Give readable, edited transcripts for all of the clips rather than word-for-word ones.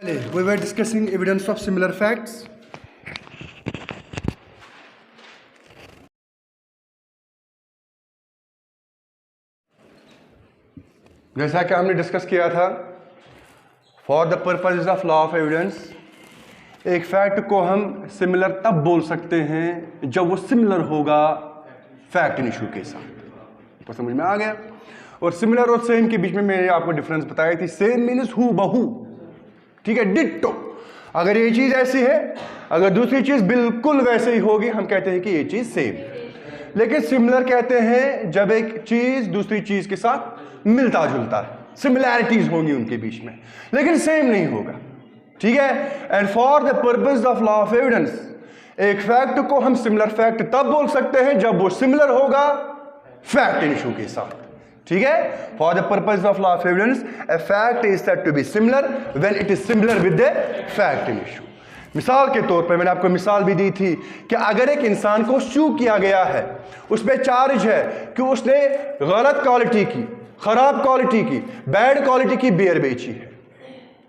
We were discussing evidence of similar facts. जैसा कि हमने डिस्कस किया था, for the purpose of law of evidence, एक फैक्ट को हम सिमिलर तब बोल सकते हैं जब वो सिमिलर होगा फैक्ट इन इशू के साथ। तो समझ में आ गया। और सिमिलर और सेम के बीच में मैंने आपको डिफरेंस बताई थी। सेम मीन्स हू बहू, ठीक है, डिट्टो। अगर ये चीज ऐसी है, अगर दूसरी चीज बिल्कुल वैसे ही होगी, हम कहते हैं कि ये चीज सेम। लेकिन सिमिलर कहते हैं जब एक चीज दूसरी चीज के साथ मिलता जुलता है, सिमिलैरिटीज होंगी उनके बीच में, लेकिन सेम नहीं होगा, ठीक है। And for the purpose of law of evidence, एक फैक्ट को हम सिमिलर फैक्ट तब बोल सकते हैं जब वो सिमिलर होगा फैक्ट इन इशू के साथ, ठीक है। For the purpose of law of evidence, a fact is said to be similar when it is similar with the fact in issue. मिसाल के तौर पर मैंने आपको मिसाल भी दी थी कि अगर एक इंसान को सू किया गया है, उस पर चार्ज है कि उसने गलत क्वालिटी की, खराब क्वालिटी की, बैड क्वालिटी की बियर बेची है,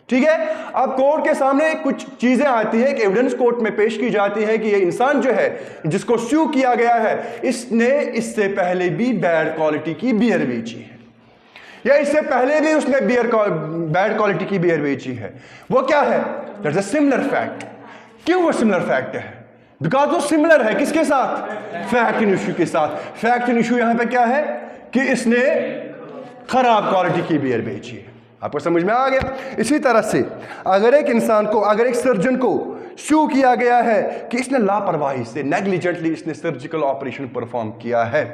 ठीक है। अब कोर्ट के सामने कुछ चीजें आती हैं कि एविडेंस कोर्ट में पेश की जाती है कि ये इंसान जो है जिसको सू किया गया है, इसने इससे पहले भी बैड क्वालिटी की बियर बेची है, या इससे पहले भी उसने बैड क्वालिटी की बियर बेची है। वो क्या है? That's a similar fact. क्यों वो सिमिलर फैक्ट है? बिकॉज वो सिमिलर है किसके साथ? फैक्ट इन इशू के साथ। फैक्ट इन इशू यहां पे क्या है कि इसने खराब क्वालिटी की बियर बेची है। आपको समझ में आ गया। इसी तरह से अगर एक इंसान को, अगर एक सर्जन को सू किया गया है कि इसने लापरवाही से, नेग्लिजेंटली इसने सर्जिकल ऑपरेशन परफॉर्म किया है,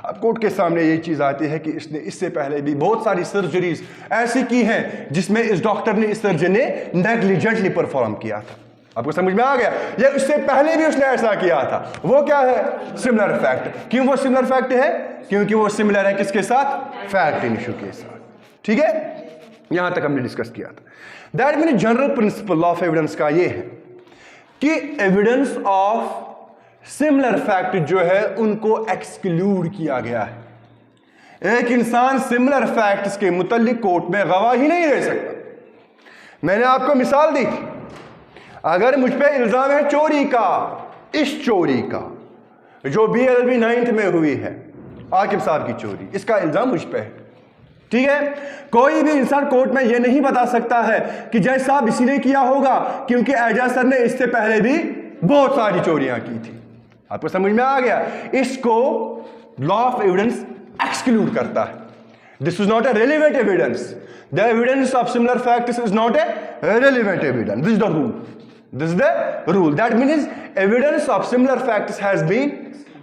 अब कोर्ट के सामने ये चीज आती है कि इसने इससे पहले भी बहुत सारी सर्जरीज ऐसी की हैं जिसमें इस डॉक्टर ने, इस सर्जन ने नेग्लिजेंटली परफॉर्म किया था। आपको समझ में आ गया। या इससे पहले भी उसने ऐसा किया था। वो क्या है? Similar fact. क्यों वो सिमिलर फैक्ट है? क्योंकि वो सिमिलर है किसके साथ? फैक्ट इन इशू के साथ, ठीक है। यहां तक हमने डिस्कस किया था। That mean general principle of evidence का ये है कि एविडेंस ऑफ सिमिलर फैक्ट जो है उनको एक्सक्लूड किया गया है। एक इंसान सिमिलर फैक्ट्स के मुतल्लिक कोर्ट में गवाही नहीं दे सकता। मैंने आपको मिसाल दी थी, अगर मुझ पे इल्जाम है चोरी का, इस चोरी का जो BLLB 9th में हुई है, आकिब साहब की चोरी, इसका इल्जाम मुझ पे है, ठीक है। कोई भी इंसान कोर्ट में यह नहीं बता सकता है कि जय साहब इसी ने किया होगा क्योंकि एजाज सर ने इससे पहले भी बहुत सारी चोरियां की थी। आपको समझ में आ गया। इसको लॉ ऑफ एविडेंस एक्सक्लूड करता है। This is not a relevant evidence. The evidence of similar facts is not a relevant evidence. This is the rule. This is the rule. That means evidence of similar facts has been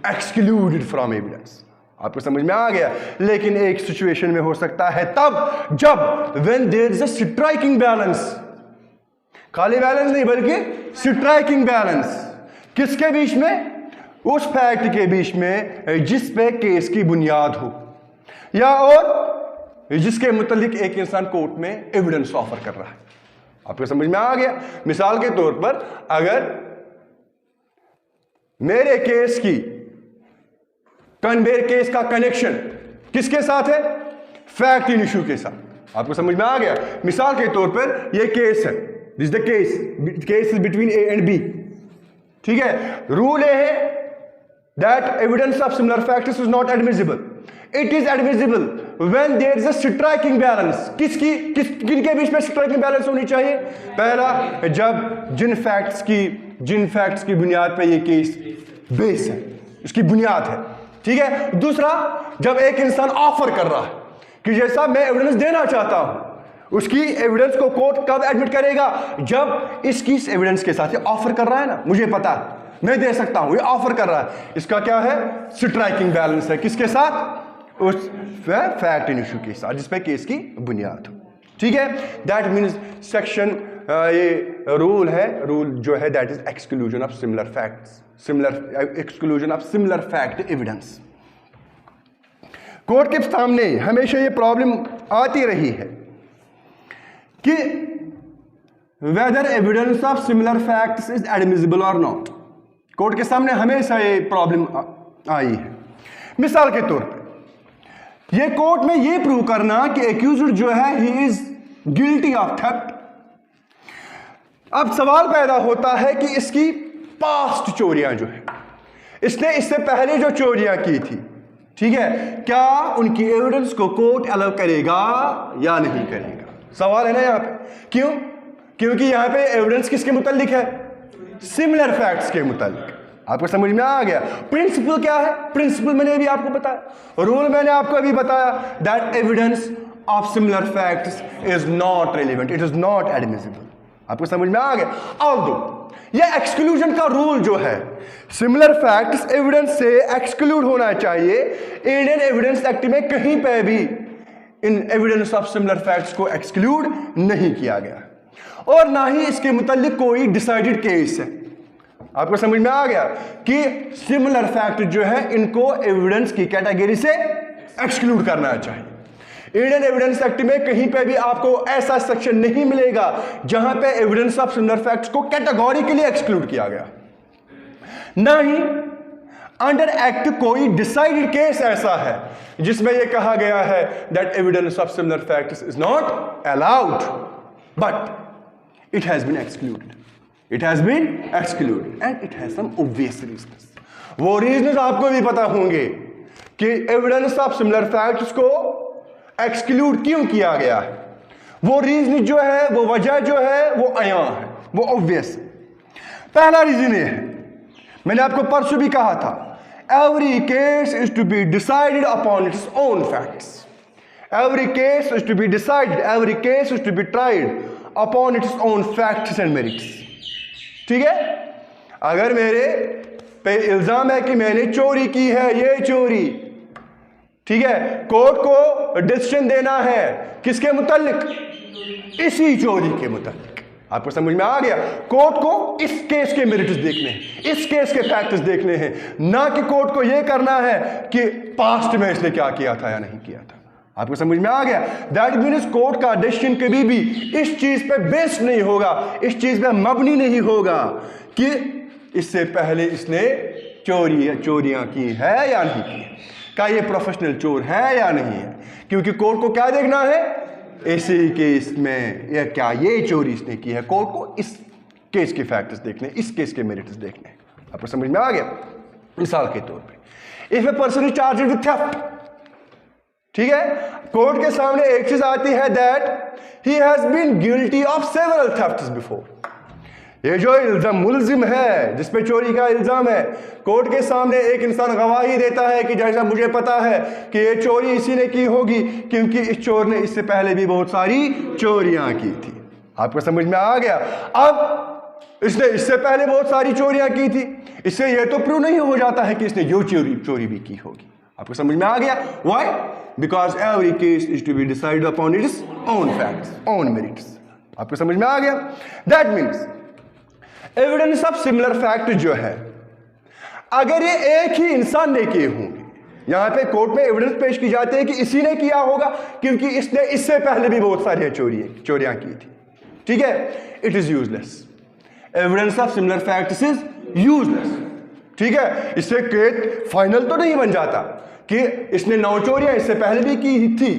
excluded from evidence. आपको समझ में आ गया। लेकिन एक situation में हो सकता है तब जब when there is a striking balance, खाली बैलेंस नहीं बल्कि स्ट्राइकिंग बैलेंस। किसके बीच में? उस फैक्ट के बीच में जिस पे केस की बुनियाद हो, या और जिसके मुतालिक एक इंसान कोर्ट में एविडेंस ऑफर कर रहा है। आपको समझ में आ गया। मिसाल के तौर पर अगर मेरे केस की, मेरे केस का कनेक्शन किसके साथ है? फैक्ट इन इशू के साथ। आपको समझ में आ गया। मिसाल के तौर पर यह केस है, this the case is between A and B, ठीक है। रूल ए है that evidence of similar facts is not admissible. It is admissible when there is a striking balance. किनके बीच में स्ट्राइकिंग बैलेंस होनी चाहिए? पहला, जब जिन फैक्ट्स की बुनियाद पे ये केस बेस है, इसकी बुनियाद है, ठीक है। दूसरा, जब एक इंसान ऑफर कर रहा है कि जैसा मैं एविडेंस देना चाहता हूं, उसकी एविडेंस को कोर्ट कब एडमिट करेगा? जब इसकी एविडेंस के साथ ये ऑफर कर रहा है ना, मुझे पता है मैं दे सकता हूं, ये ऑफर कर रहा है, इसका क्या है? स्ट्राइकिंग बैलेंस है। किसके साथ? उस फैक्ट इन इशू के साथ जिस पे केस की बुनियाद हो, ठीक है। दैट मीन्स सेक्शन, ये रूल है, रूल जो है that is exclusion of similar facts, exclusion of similar fact evidence. Court के सामने हमेशा ये प्रॉब्लम आती रही है कि whether evidence of similar facts is admissible और नॉट। कोर्ट के सामने हमेशा ये प्रॉब्लम आई है। मिसाल के तौर पर ये कोर्ट में ये प्रूव करना कि एक्यूज्ड जो है he is guilty of theft, अब सवाल पैदा होता है कि इसकी पास्ट चोरियां जो है, इसने इससे पहले जो चोरियां की थी, ठीक है, क्या उनकी एविडेंस को कोर्ट अलाउ करेगा या नहीं करेगा? सवाल है ना यहां पे। क्यों? क्योंकि यहां पे एविडेंस किसके मुतालिक है? सिमिलर फैक्ट्स के मुतालिक। आपको समझ में आ गया? प्रिंसिपल क्या है? प्रिंसिपल मैंने अभी आपको बताया, रूल मैंने आपको अभी बताया, that evidence of similar facts is not relevant, it is not admissible. आपको समझ में आ गया? ऑल्दो यह एक्सक्लूजन का रूल जो है, सिमिलर फैक्ट्स एविडेंस से एक्सक्लूड होना चाहिए, इंडियन एविडेंस एक्ट में कहीं पे भी इन एविडेंस ऑफ सिमिलर फैक्ट्स को एक्सक्लूड नहीं किया गया, और ना ही इसके मुतालिक कोई डिसाइडेड केस है। आपको समझ में आ गया कि सिमिलर फैक्ट जो है इनको एविडेंस की कैटेगरी से एक्सक्लूड करना चाहिए। इंडियन एविडेंस एक्ट में कहीं पे भी आपको ऐसा सेक्शन नहीं मिलेगा जहां पे एविडेंस ऑफ सिमिलर फैक्ट्स को कैटेगोरिकली एक्सक्लूड किया गया। ना ही अंडर एक्ट कोई डिसाइडेड केस ऐसा है जिसमें यह कहा गया है that evidence of similar facts is not allowed, but it has been excluded, it has been excluded and it has some obvious reasons. वो रीजंस आपको भी पता होंगे कि एविडेंस ऑफ सिमिलर फैक्ट्स को एक्सक्लूड क्यों किया गया है। वो रीजन जो है, वो वजह जो है, वो अया है, वो ऑब्वियस है। पहला रीजन ये है, मैंने आपको परसों भी कहा था, every case is to be decided upon its own facts, every case is to be decided, every case is to be tried upon its own facts and merits. ठीक है, अगर मेरे पे इल्जाम है कि मैंने चोरी की है, ये चोरी, ठीक है, कोर्ट को डिसीजन देना है किसके मुतालिक? इसी चोरी के मुतालिक। आपको समझ में आ गया? कोर्ट को इस केस के मेरिट्स देखने हैं, इस केस के फैक्ट्स देखने हैं, ना कि कोर्ट को यह करना है कि पास्ट में इसने क्या किया था या नहीं किया था। आपको समझ में आ गया? दैट मीन्स कोर्ट का डिसीजन कभी भी इस चीज पे बेस्ड नहीं होगा, इस चीज पे मबनी नहीं होगा कि इससे पहले इसने चोरियां की है या नहीं की है, क्या ये प्रोफेशनल चोर है या नहीं है, क्योंकि कोर्ट को क्या देखना है? इसी केस में या क्या ये चोरी इसने की है, कोर्ट को इस केस के फैक्टर्स देखने, इस केस के मेरिट्स देखने। आपको समझ में आ गया? मिसाल के तौर पे if a person is charged with theft, ठीक है, कोर्ट के सामने एक चीज आती है that he has been guilty of several thefts before. ये जो इल्जाम मुलजिम है जिस पे चोरी का इल्जाम है, कोर्ट के सामने एक इंसान गवाही देता है कि जैसा मुझे पता है कि ये चोरी इसी ने की होगी क्योंकि इस चोर ने इससे पहले भी बहुत सारी चोरियां की थी। आपको समझ में आ गया? अब इसने इससे पहले बहुत सारी चोरियां की थी, इससे यह तो प्रूव नहीं हो जाता है कि इसने यो चोरी भी की होगी। आपको समझ में आ गया? Why? Because every case is to be decided upon its own facts, own merits. आपको समझ में आ गया? That means evidence of similar fact जो है, अगर ये एक ही इंसान ने किए होंगे, यहां पे कोर्ट में एविडेंस पेश की जाती है कि इसी ने किया होगा क्योंकि इसने इससे पहले भी बहुत सारी चोरियां की थी, ठीक है, it is useless. Evidence of similar facts is useless, ठीक है। इससे केस फाइनल तो नहीं बन जाता कि इसने 9 चोरियां इससे पहले भी की थी,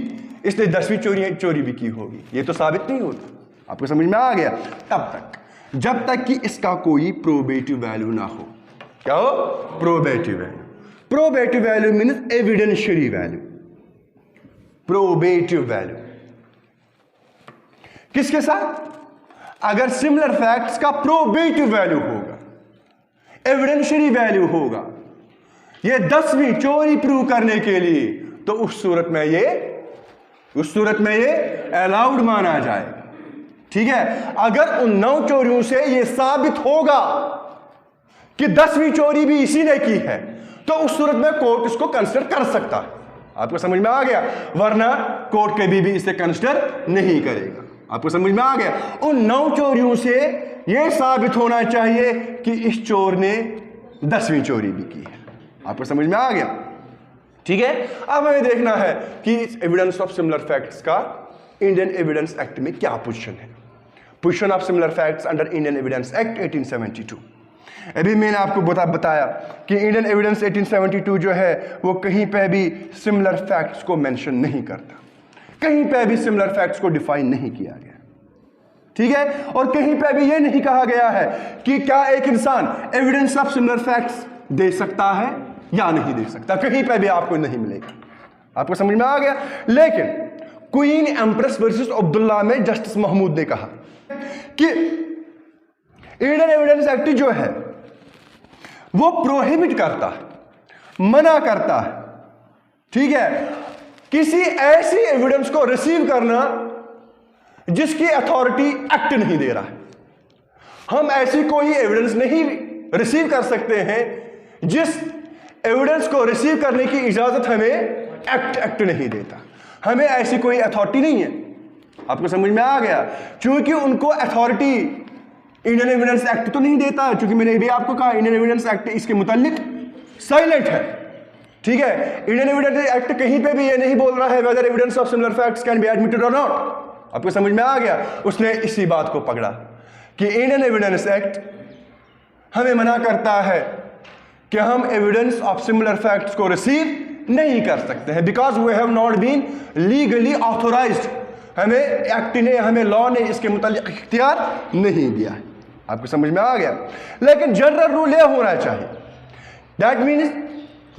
इसने 10वीं चोरी भी की होगी, ये तो साबित नहीं होता। आपको समझ में आ गया? तब तक जब तक कि इसका कोई प्रोबेटिव वैल्यू ना हो। क्या हो? Probative value. Probative value means evidentiary value. Probative value किसके साथ? अगर सिमिलर फैक्ट्स का प्रोबेटिव वैल्यू होगा, एविडेंशियरी वैल्यू होगा, ये 10वीं चोरी प्रूव करने के लिए, तो उस सूरत में ये अलाउड माना जाएगा, ठीक है। अगर उन 9 चोरियों से यह साबित होगा कि 10वीं चोरी भी इसी ने की है, तो उस सूरत में कोर्ट इसको कंसिडर कर सकता है। आपको समझ में आ गया? वरना कोर्ट कभी भी इसे कंसिडर नहीं करेगा। आपको समझ में आ गया? उन 9 चोरियों से यह साबित होना चाहिए कि इस चोर ने 10वीं चोरी भी की है। आपको समझ में आ गया? ठीक है। अब हमें देखना है कि एविडेंस ऑफ सिमिलर फैक्ट्स का इंडियन एविडेंस एक्ट में क्या पोजीशन है। Position of similar facts under Indian evidence act 1872। अभी मैंने आपको बताया कि इंडियन एविडेंस 1872 जो है वो कहीं पे भी सिमिलर फैक्ट्स को मेंशन नहीं करता, कहीं पे भी सिमिलर फैक्ट्स को डिफाइन नहीं किया गया। ठीक है। और कहीं पे भी ये नहीं कहा गया है कि क्या एक इंसान एविडेंस ऑफ सिमिलर फैक्ट्स दे सकता है या नहीं दे सकता, कहीं पे भी आपको नहीं मिलेगा। आपको समझ में आ गया। लेकिन क्वीन एम्प्रेस वर्सेस अब्दुल्ला में जस्टिस महमूद ने कहा कि इंडियन एविडेंस एक्ट जो है वो प्रोहिबिट करता है, मना करता है, ठीक है, किसी ऐसी एविडेंस को रिसीव करना जिसकी अथॉरिटी एक्ट नहीं दे रहा है। हम ऐसी कोई एविडेंस नहीं रिसीव कर सकते हैं जिस एविडेंस को रिसीव करने की इजाजत हमें एक्ट नहीं देता। हमें ऐसी कोई अथॉरिटी नहीं है। आपको समझ में आ गया। क्योंकि उनको अथॉरिटी इंडियन एविडेंस एक्ट तो नहीं देता है, क्योंकि मैंने भी आपको कहा इंडियन एविडेंस एक्ट इसके मुतालिक साइलेंट है, ठीक है। इंडियन एविडेंस एक्ट कहीं पे भी ये नहीं बोल रहा है whether evidence of similar facts can be admitted और नॉट। आपको समझ में आ गया। उसने इसी बात को पकड़ा कि इंडियन एविडेंस एक्ट हमें मना करता है कि हम एविडेंस ऑफ सिमिलर फैक्ट्स को रिसीव नहीं कर सकते हैं, because we have not been legally authorised. हमें एक्ट ने, हमें लॉ ने इसके मुतालिक इख्तियार नहीं दिया है। आपको समझ में आ गया। लेकिन जनरल रूल यह होना चाहिए, दैट मीन्स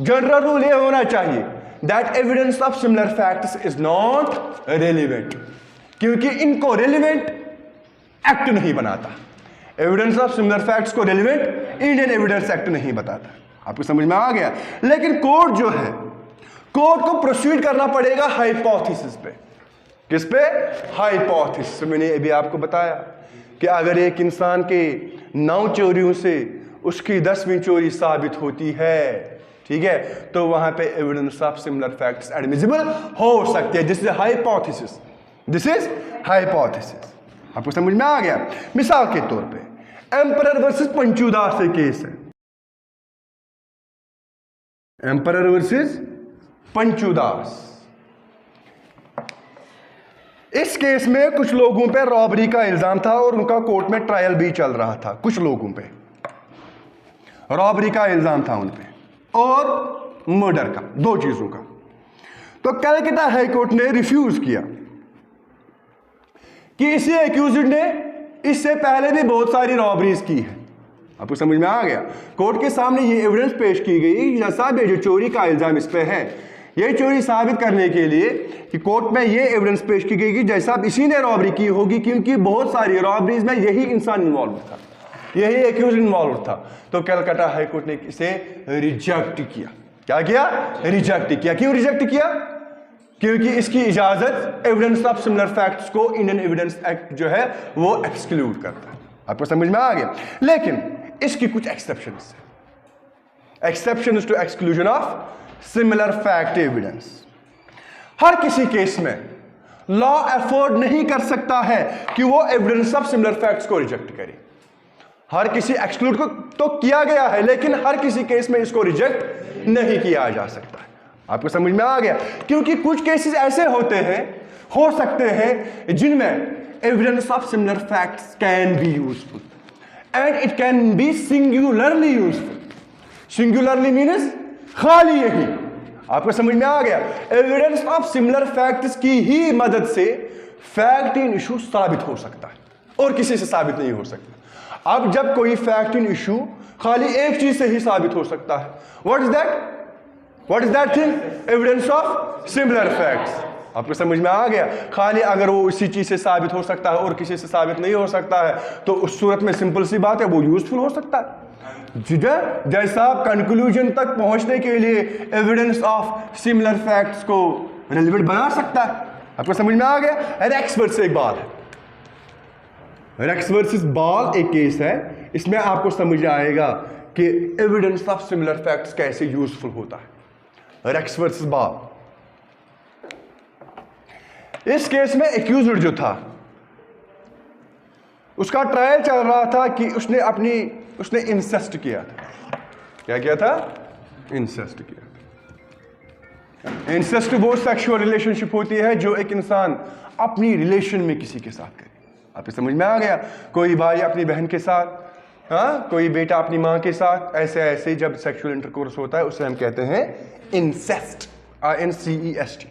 जनरल रूल यह होना चाहिए that evidence of similar facts is not relevant, क्योंकि इनको रेलिवेंट एक्ट नहीं बनाता। एविडेंस ऑफ सिमिलर फैक्ट्स को रेलिवेंट इंडियन एविडेंस एक्ट नहीं बताता। आपको समझ में आ गया। लेकिन कोर्ट जो है, कोर्ट को प्रोसीड करना पड़ेगा हाइपोथेसिस पे। किस पे? हाइपोथेसिस। मैंने अभी आपको बताया कि अगर एक इंसान के 9 चोरियों से उसकी 10वीं चोरी साबित होती है, ठीक है, तो वहां पे evidence of similar facts admissible हो सकती है। This is hypothesis, this is hypothesis. आपको समझ में आ गया। मिसाल के तौर पे एम्परर वर्सेस पंचूदास से केस है, एम्परर वर्सेस पंचूदास। इस केस में कुछ लोगों पे रॉबरी का इल्जाम था और उनका कोर्ट में ट्रायल भी चल रहा था। कुछ लोगों पे रॉबरी का इल्जाम था उन पे और मर्डर का, 2 चीजों का। तो कलकत्ता हाई कोर्ट ने रिफ्यूज किया कि इसी एक्यूज्ड ने इससे पहले भी बहुत सारी रॉबरीज की है। आपको समझ में आ गया। कोर्ट के सामने ये एविडेंस पेश की गई, साहब ये जो चोरी का इल्जाम इस पे है, ये चोरी साबित करने के लिए कि कोर्ट में ये एविडेंस पेश की गई कि जैसा इसी ने रॉबरी की होगी, क्योंकि बहुत सारी रॉबरीज में यही इंसान इन्वॉल्व था, यही एक्यूज इन्वॉल्व था। तो कलकत्ता हाई कोर्ट ने इसे रिजेक्ट किया। क्या किया? रिजेक्ट किया। क्यों रिजेक्ट किया? क्योंकि इसकी इजाजत एविडेंस ऑफ सिमिलर फैक्ट्स को इंडियन एविडेंस एक्ट जो है वो एक्सक्लूड करता है। आपको समझ में आ गया। लेकिन इसकी कुछ एक्सेप्शंस है, exceptions to exclusion of similar fact evidence. हर किसी केस में लॉ अफोर्ड नहीं कर सकता है कि वो एविडेंस ऑफ सिमिलर फैक्ट्स को रिजेक्ट करे। हर किसी एक्सक्लूड को तो किया गया है, लेकिन हर किसी केस में इसको रिजेक्ट नहीं किया जा सकता। आपको समझ में आ गया। क्योंकि कुछ केसेस ऐसे होते हैं, हो सकते हैं, जिनमें evidence of similar facts can be useful and it can be singularly useful. Singularly means खाली यही। आपको समझ में आ गया। एविडेंस ऑफ सिमिलर फैक्ट्स की ही मदद से फैक्ट इन इशू साबित हो सकता है और किसी से साबित नहीं हो सकता। अब जब कोई फैक्ट इन इशू खाली एक चीज से ही साबित हो सकता है, what is that? What is that thing? Evidence of similar facts. आपको समझ में आ गया। खाली अगर वो इसी चीज से साबित हो सकता है और किसी से साबित नहीं हो सकता है, तो उस सूरत में सिंपल सी बात है, वो यूजफुल हो सकता है। जैसा कंक्लूजन तक पहुंचने के लिए एविडेंस ऑफ सिमिलर फैक्ट्स को रेलेवेंट बना सकता है। आपको समझ में आ गया। रेक्स वर्सेस एक बाल है, रेक्स वर्सेस बाल एक केस है। इसमें आपको समझ आएगा कि एविडेंस ऑफ सिमिलर फैक्ट्स कैसे यूजफुल होता है। रेक्स वर्सेस बाल। इस केस में एक्यूज्ड जो था, उसका ट्रायल चल रहा था कि उसने इंसेस्ट किया था। क्या किया था? इंसेस्ट किया था। इंसेस्ट वो सेक्सुअल रिलेशनशिप होती है जो एक इंसान अपनी रिलेशन में किसी के साथ करे। आपको समझ में आ गया। कोई भाई अपनी बहन के साथ, हाँ, कोई बेटा अपनी मां के साथ, ऐसे ऐसे जब सेक्सुअल इंटरकोर्स होता है उसे हम कहते हैं इंसेस्ट, INCEST।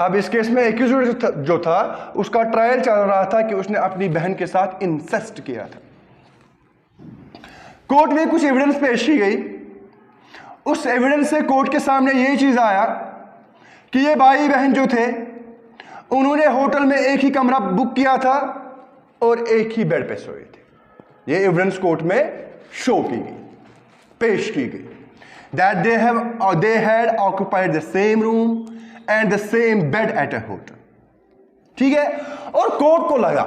अब इस केस में एक्यूज्ड जो था उसका ट्रायल चल रहा था कि उसने अपनी बहन के साथ इंसेस्ट किया था। कोर्ट में कुछ एविडेंस पेश की गई। उस एविडेंस से कोर्ट के सामने ये चीज आया कि ये भाई बहन जो थे उन्होंने होटल में एक ही कमरा बुक किया था और एक ही बेड पे सोए थे। ये एविडेंस कोर्ट में शो की गई, पेश की गई, that they had occupied the same room and the same bed at a hotel. ठीक है, और कोर्ट को लगा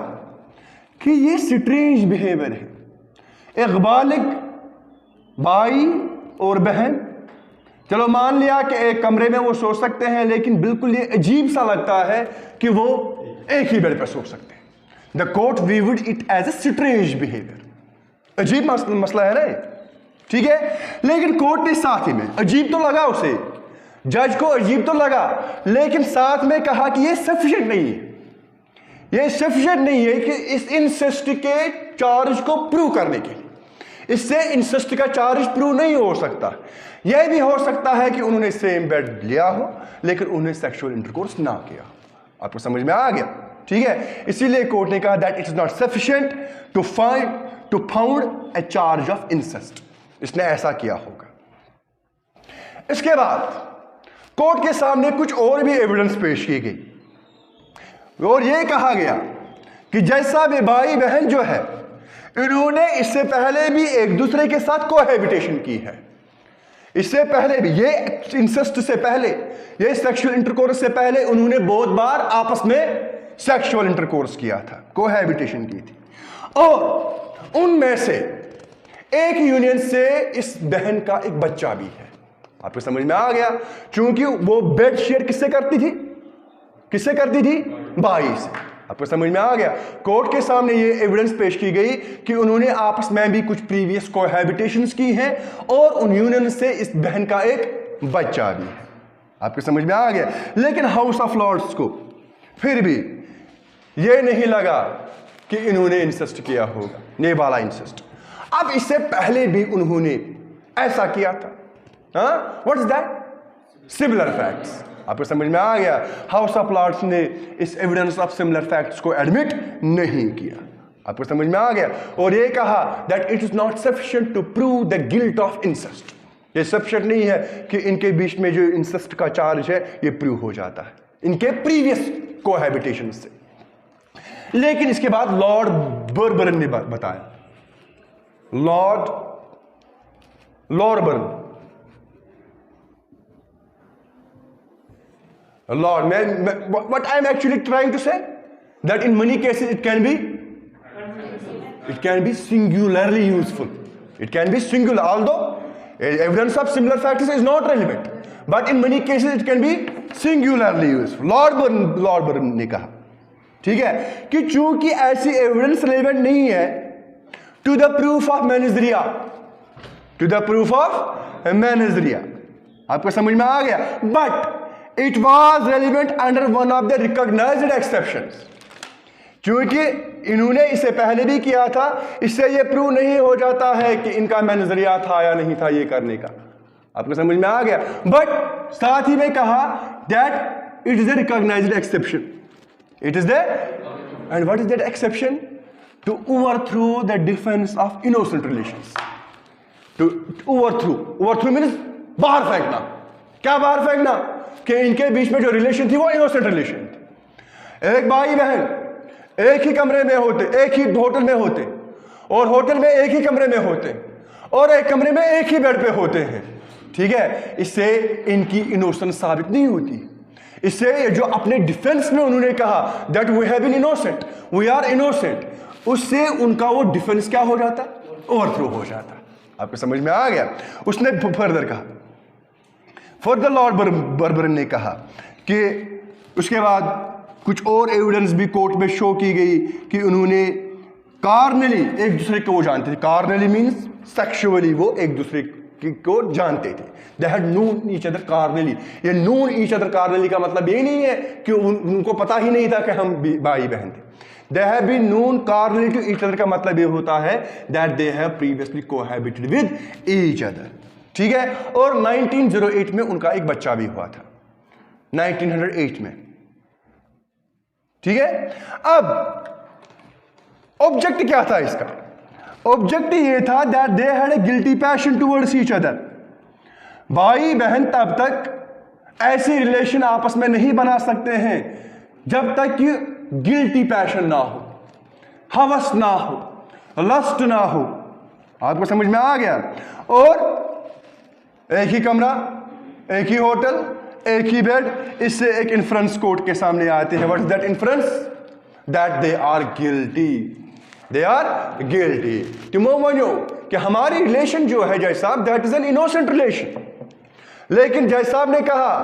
कि ये स्ट्रेंज बिहेवियर है। एक बालिग भाई और बहन, चलो मान लिया कि एक कमरे में वो सो सकते हैं, लेकिन बिल्कुल ये अजीब सा लगता है कि वो एक ही बेड पर सो सकते हैं। The court viewed it as a strange behaviour. अजीब मसला है ना, ठीक है, लेकिन कोर्ट ने साथ ही में, अजीब तो लगा उसे, जज को अजीब तो लगा, लेकिन साथ में कहा कि ये सफिशिएंट नहीं है, ये सफिशिएंट नहीं है कि इस इंसेस्ट के चार्ज को प्रूव करने के लिए। इससे इंसेस्ट का चार्ज प्रूव नहीं हो सकता। यह भी हो सकता है कि उन्होंने सेम बेड लिया हो लेकिन उन्हें सेक्सुअल इंटरकोर्स ना किया। आपको समझ में आ गया? ठीक है, इसीलिए कोर्ट ने कहा that it is not sufficient to found a charge of incest. इसने ऐसा किया होगा। इसके बाद कोर्ट के सामने कुछ और भी एविडेंस पेश की गई और यह कहा गया कि जैसा भी भाई बहन जो है इन्होंने इससे पहले भी एक दूसरे के साथ कोहैबिटेशन की है। इससे पहले भी, ये इंसेस्ट से पहले, ये सेक्सुअल इंटरकोर्स से पहले उन्होंने बहुत बार आपस में सेक्सुअल इंटरकोर्स किया था, कोहैबिटेशन की थी, और उनमें से एक यूनियन से इस बहन का एक बच्चा भी है। आपको समझ में आ गया? क्योंकि वो बेड शेयर किससे करती थी? किससे करती थी? भाई से। आपको समझ में आ गया? कोर्ट के सामने ये एविडेंस पेश की गई कि उन्होंने आपस में भी कुछ प्रीवियस कोहैबिटेशंस की हैं और उन यूनियन से इस बहन का एक बच्चा भी है। आपको समझ में आ गया? लेकिन हाउस ऑफ लॉर्ड्स को फिर भी ये नहीं लगा कि इन्होंने इंसेस्ट किया होगा, ये वाला इंसेस्ट। अब इससे पहले भी उन्होंने ऐसा किया था। What is that? Similar facts. आपको समझ में आ गया? हाउस ऑफ लॉर्ड्स ने इस एविडेंस ऑफ सिमिलर फैक्ट्स को एडमिट नहीं किया। आपको समझ में आ गया? और ये कहा that it is not sufficient to prove the guilt of incest. ये सफिशिएंट नहीं है कि इनके बीच में जो इंसेस्ट का चार्ज है ये प्रूव हो जाता है इनके प्रीवियस कोहैबिटेशन से। लेकिन इसके बाद लॉर्ड बर्बरन ने बताया, Lord बर्बरन, Lord, what I am actually trying to say, that in many cases it can be singularly useful. It can be singular, although evidence of similar factors is not relevant, but in many cases it can be singularly useful. Lord Byrne ने कहा, ठीक है, कि चूंकि ऐसी evidence relevant नहीं है to the proof of मैनेजरिया, आपको समझ में आ गया, but it was relevant under one of the recognized exceptions। क्योंकि इन्होंने इसे पहले भी किया था, इससे यह प्रूव नहीं हो जाता है कि इनका मैनेजरिया था या नहीं था ये करने का। आपको समझ में आ गया? बट साथ ही में कहा that it is a recognized exception। It is the, and what is that exception? To overthrow the defense of innocent relations। To overthrow means बाहर फेंकना। क्या बाहर फेंकना? कि इनके बीच में जो रिलेशन थी वो इनोसेंट रिलेशन थी। एक भाई बहन एक ही कमरे में होते, एक ही होटल में होते, और होटल में एक ही कमरे में होते, और एक कमरे में एक ही बेड पे होते हैं, ठीक है, इससे इनकी इनोसेंस साबित नहीं होती। इससे जो अपने डिफेंस में उन्होंने कहा that we have been innocent, we are innocent, उससे उनका वो डिफेंस क्या हो जाता? ओवरथ्रो हो जाता। आपको समझ में आ गया? उसने फर्दर कहा, फर्दर लॉर्ड बर्बरन ने कहा कि उसके बाद कुछ और एविडेंस भी कोर्ट में शो की गई कि उन्होंने कार्नली एक दूसरे को वो जानते थे। कार्नली मीन्स सेक्सुअली वो एक दूसरे को जानते थे। They had known each other carnally. ये नोन ईच अदर कार्नली का मतलब ये नहीं है कि उनको पता ही नहीं था कि हम भाई बहन थे। They have been known carnally to each other का मतलब ये होता है that they have previously cohabited with each other, ठीक है। और 1908 में उनका एक बच्चा भी हुआ था, 1908 में, ठीक है। अब ऑब्जेक्ट क्या था इसका? ऑब्जेक्ट ये था that they had a guilty passion towards each other. भाई बहन तब तक ऐसे रिलेशन आपस में नहीं बना सकते हैं जब तक कि गिल्टी पैशन ना हो, हवस ना हो, लस्ट ना हो। आपको समझ में आ गया? और एक ही कमरा, एक ही होटल, एक ही बेड, इससे एक इन्फ्रेंस कोर्ट के सामने आते हैं। What is that inference? That they are guilty, they are guilty. तुम मानो कि हमारी रिलेशन जो है जय साहब, that is an innocent relation. लेकिन जय साहब ने कहा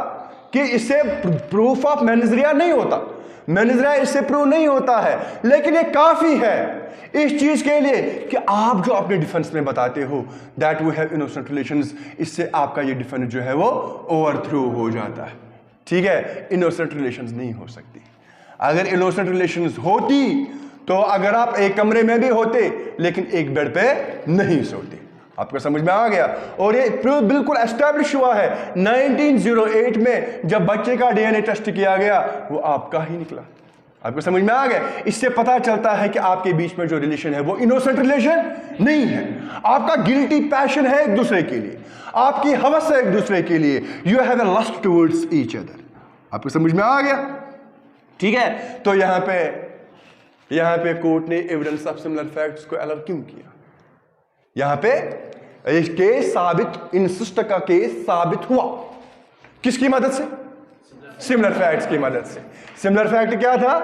कि इससे प्रूफ ऑफ मेनेजरिया नहीं होता, मेनेजरिया इससे प्रूव नहीं होता है, लेकिन ये काफी है इस चीज के लिए कि आप जो अपने डिफेंस में बताते हो that we have innocent relations, इससे आपका ये डिफेंस जो है वो ओवरथ्रो हो जाता है। ठीक है, इनोसेंट रिलेशंस नहीं हो सकती। अगर इनोसेंट रिलेशंस होती तो अगर आप एक कमरे में भी होते लेकिन एक बेड पे नहीं सोते। आपको समझ में आ गया? और ये प्रूफ बिल्कुल एस्टैब्लिश हुआ है 1908 में जब बच्चे का डीएनए टेस्ट किया गया, वो आपका ही निकला। आपको समझ में आ गया? इससे पता चलता है कि आपके बीच में जो रिलेशन है वो इनोसेंट रिलेशन नहीं है। आपका गिल्टी पैशन है एक दूसरे के लिए, आपकी हवस है एक दूसरे के लिए, you have a lust towards each other. आपको समझ में आ गया? ठीक है, तो यहां पे कोर्ट ने एविडेंस ऑफ सिमिलर फैक्ट्स को अलाउ क्यों किया? यहां पे इस केस साबित, इंसिस्ट का केस साबित हुआ किसकी मदद से? सिमिलर फैक्ट्स की मदद से। सिमिलर फैक्ट क्या था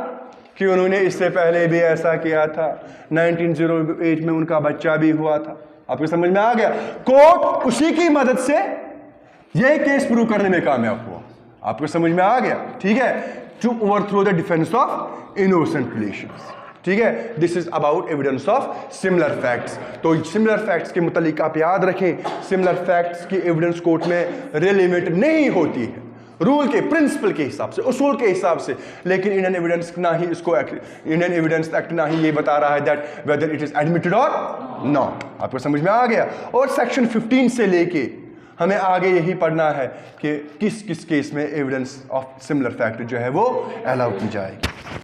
कि उन्होंने इससे पहले भी ऐसा किया था, 1908 में उनका बच्चा भी हुआ था। आपको समझ में आ गया? कोर्ट उसी की मदद से यह केस प्रूव करने में कामयाब हुआ। आपको समझ में आ गया? ठीक है, to overthrow the defence of innocent relations. ठीक है, this is about evidence of similar facts. तो सिमिलर फैक्ट्स के मुतालिक आप याद रखें, सिमिलर फैक्ट्स की एविडेंस कोर्ट में रिलेवेंट नहीं होती है रूल के, प्रिंसिपल के हिसाब से, उसूल के हिसाब से। लेकिन इंडियन एविडेंस ना ही इसको, इंडियन एविडेंस एक्ट ना ही ये बता रहा है that whether it is admitted और नॉट। आपको समझ में आ गया? और सेक्शन 15 से लेके हमें आगे यही पढ़ना है कि किस किस केस में एविडेंस ऑफ सिमिलर फैक्ट जो है वो अलाउ की जाएगी।